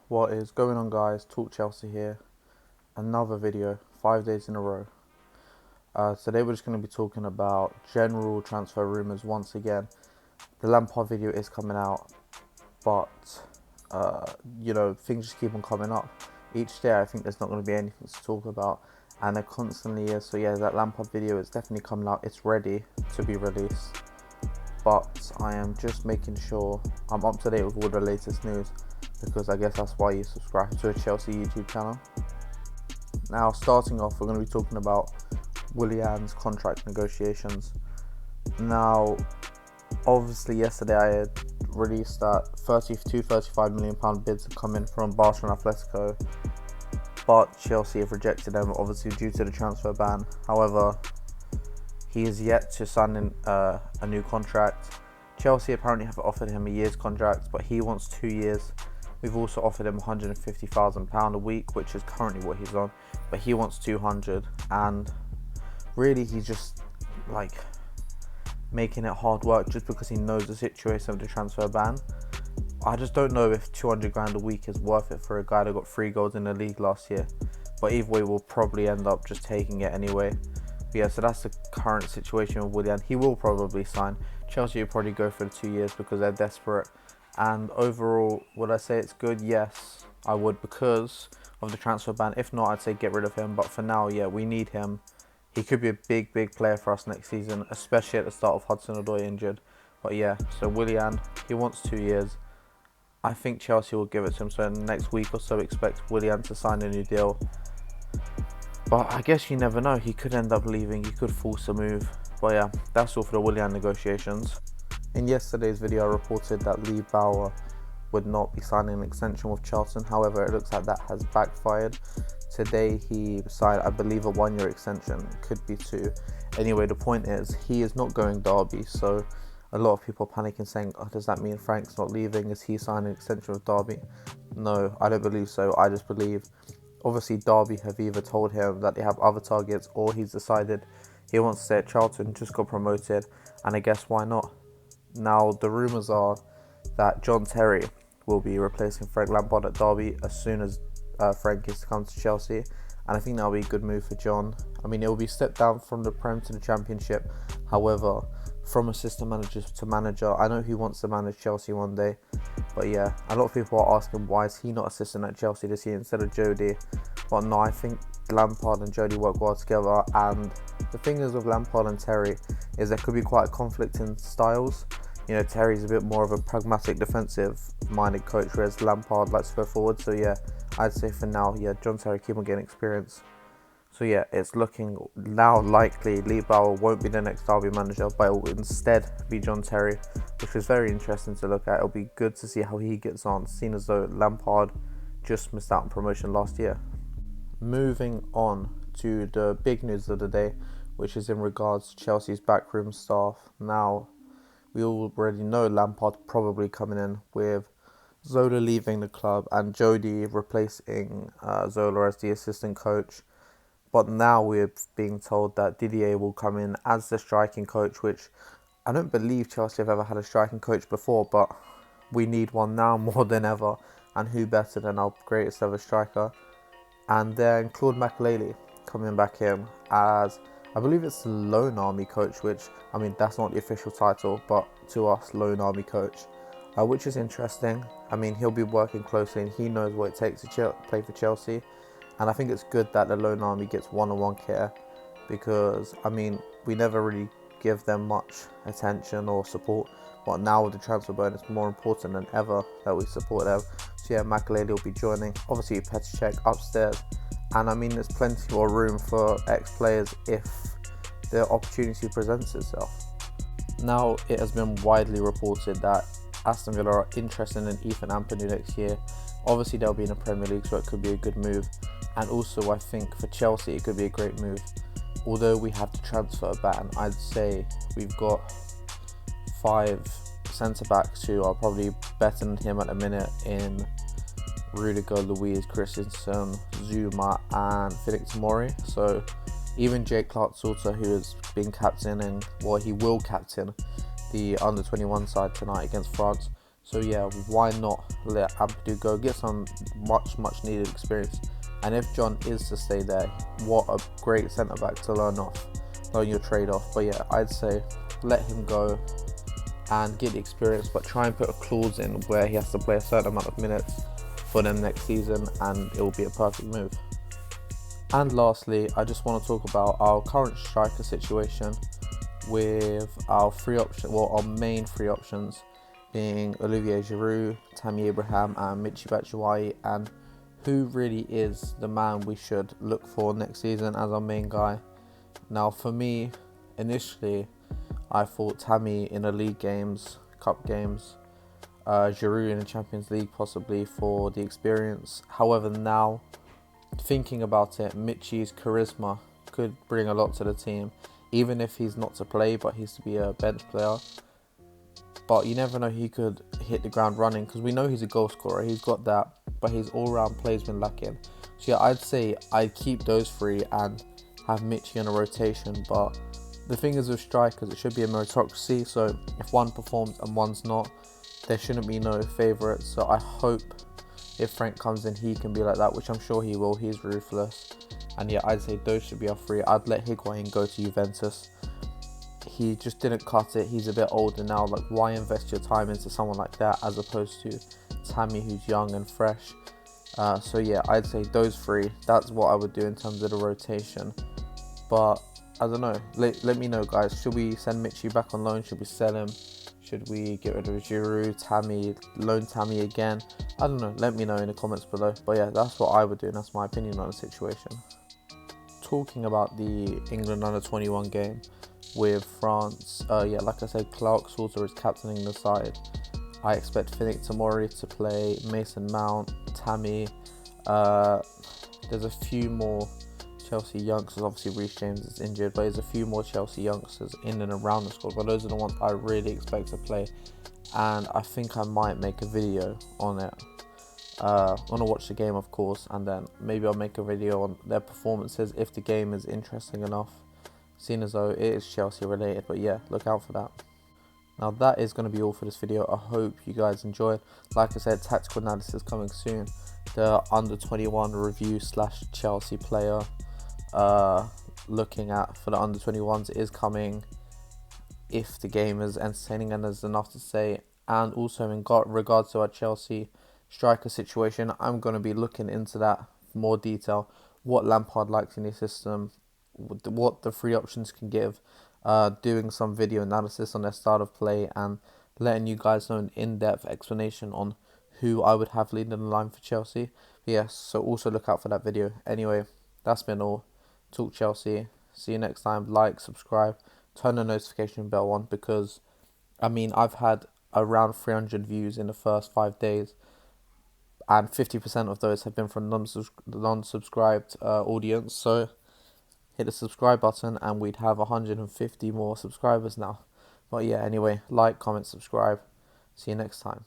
What is going on, guys? Talk Chelsea here. Another video, 5 days in a row. Today we're just going to be talking about general transfer rumours once again. The Lampard video is coming out, but things just keep on coming up. Each day I think there's not going to be anything to talk about, and there constantly is. So yeah, that Lampard video is definitely coming out. It's ready to be released, but I am just making sure I'm up to date with all the latest news, because I guess that's why you subscribe to a Chelsea YouTube channel. Now, starting off, we're going to be talking about Willian's contract negotiations. Now, obviously yesterday I had released that £35 million bids have come in from Barcelona Atletico, but Chelsea have rejected them, obviously due to the transfer ban. However, he is yet to sign a new contract. Chelsea apparently have offered him a year's contract, but he wants 2 years. We've also offered him £150,000 a week, which is currently what he's on, but he wants 200, and really he's just like making it hard work just because he knows the situation of the transfer ban. I just don't know if 200 grand a week is worth it for a guy that got 3 goals in the league last year, but either way we'll probably end up just taking it anyway. But yeah, so that's the current situation with Willian. He will probably sign. Chelsea will probably go for the 2 years because they're desperate. And overall, would I say it's good? Yes, I would, because of the transfer ban. If not, I'd say get rid of him. But for now, yeah, we need him. He could be a big player for us next season, especially at the start of Hudson-Odoi injured. But yeah, so Willian, he wants 2 years. I think Chelsea will give it to him. So in the next week or so, expect Willian to sign a new deal. But I guess you never know. He could end up leaving. He could force a move. But yeah, that's all for the Willian negotiations. In yesterday's video, I reported that Lee Bauer would not be signing an extension with Charlton. However, it looks like that has backfired. Today, he signed, I believe, a 1-year extension. It could be 2. Anyway, the point is, he is not going Derby. So a lot of people are panicking, saying, oh, does that mean Frank's not leaving? Is he signing an extension with Derby? No, I don't believe so. I just believe, obviously, Derby have either told him that they have other targets, or he's decided he wants to stay at Charlton, just got promoted, and I guess why not? Now, the rumours are that John Terry will be replacing Frank Lampard at Derby as soon as Frank is to come to Chelsea. And I think that'll be a good move for John. I mean, it will be stepped down from the Prem to the Championship. However, from assistant manager to manager, I know he wants to manage Chelsea one day. But yeah, a lot of people are asking, why is he not assistant at Chelsea this year instead of Jody? But no, I think Lampard and Jody work well together. And the thing is with Lampard and Terry is there could be quite a conflict in styles. You know, Terry's a bit more of a pragmatic, defensive-minded coach, whereas Lampard likes to go forward. So yeah, I'd say for now, yeah, John Terry keep on getting experience. So yeah, it's looking now likely Lee Bauer won't be the next Derby manager, but it will instead be John Terry, which is very interesting to look at. It'll be good to see how he gets on, seeing as though Lampard just missed out on promotion last year. Moving on to the big news of the day, which is in regards to Chelsea's backroom staff. Now, we already know Lampard probably coming in with Zola leaving the club and Jody replacing Zola as the assistant coach. But now we're being told that Didier will come in as the striking coach, which I don't believe Chelsea have ever had a striking coach before, but we need one now more than ever. And who better than our greatest ever striker? And then Claude Makélélé coming back in as, I believe it's Lone Army coach, which, I mean, that's not the official title, but to us, Lone Army coach, which is interesting. I mean, he'll be working closely and he knows what it takes to play for Chelsea. And I think it's good that the Lone Army gets one-on-one care, because, I mean, we never really give them much attention or support. But now with the transfer ban, it's more important than ever that we support them. So yeah, Makélélé will be joining. Obviously, Petr Cech upstairs. And I mean, there's plenty more room for ex-players if the opportunity presents itself. Now, it has been widely reported that Aston Villa are interested in Ethan Ampadu next year. Obviously, they'll be in the Premier League, so it could be a good move. And also, I think for Chelsea, it could be a great move. Although we have the transfer ban, I'd say we've got 5 centre-backs who are probably better than him at the minute in Rudiger, Luiz, Christensen, Zuma and Felix Mori. So even Jake Clark-Salter, who has been captaining, well, he will captain the under-21 side tonight against France. So yeah, why not let Ampadu go, get some much needed experience. And if John is to stay there, what a great centre back to learn your trade off. But yeah, I'd say let him go and get the experience, but try and put a clause in where he has to play a certain amount of minutes for them next season, and it will be a perfect move. And lastly, I just want to talk about our current striker situation with our our main three options being Olivier Giroud, Tammy Abraham and Michy Batshuayi, and who really is the man we should look for next season as our main guy. Now for me, initially, I thought Tammy in the league games, cup games, Giroud in the Champions League possibly for the experience. However, now thinking about it, Michy's charisma could bring a lot to the team, even if he's not to play, but he's to be a bench player. But you never know, he could hit the ground running, because we know he's a goal scorer. He's got that, but his all-round play's been lacking. So yeah, I'd say I'd keep those three and have Michy on a rotation. But the thing is with strikers, it should be a meritocracy. So if one performs and one's not, there shouldn't be no favourites. So I hope if Frank comes in, he can be like that, which I'm sure he will. He's ruthless. And yeah, I'd say those should be our three. I'd let Higuain go to Juventus. He just didn't cut it. He's a bit older now. Like, why invest your time into someone like that as opposed to Tammy, who's young and fresh? So yeah, I'd say those three. That's what I would do in terms of the rotation. But I don't know. Let me know, guys. Should we send Michy back on loan? Should we sell him? Should we get rid of Giroud, Tammy, loan Tammy again? I don't know. Let me know in the comments below. But yeah, that's what I would do, and that's my opinion on the situation. Talking about the England under-21 game with France, like I said, Clark Salter is captaining the side. I expect Finnick Tamori to play, Mason Mount, Tammy. There's a few more Chelsea youngsters. Obviously, Reece James is injured, but there's a few more Chelsea youngsters in and around the squad. But those are the ones I really expect to play, and I think I might make a video on it. I want to watch the game, of course, and then maybe I'll make a video on their performances if the game is interesting enough, seeing as though it is Chelsea related. But yeah, look out for that. Now that is going to be all for this video. I hope you guys enjoyed. Like I said, tactical analysis coming soon. The under-21 review / Chelsea player looking at for the under-21s is coming if the game is entertaining and there's enough to say. And also in regards to our Chelsea striker situation, I'm going to be looking into that for more detail, what Lampard likes in his system, what the three options can give, doing some video analysis on their style of play, and letting you guys know an in-depth explanation on who I would have leading the line for Chelsea. Yes, so also look out for that video. Anyway, that's been all. Talk Chelsea. See you next time. Like, subscribe, turn the notification bell on, because I've had around 300 views in the first 5 days, and 50% of those have been from non-subscribed audience. So hit the subscribe button and we'd have 150 more subscribers now. But yeah, anyway, like, comment, subscribe. See you next time.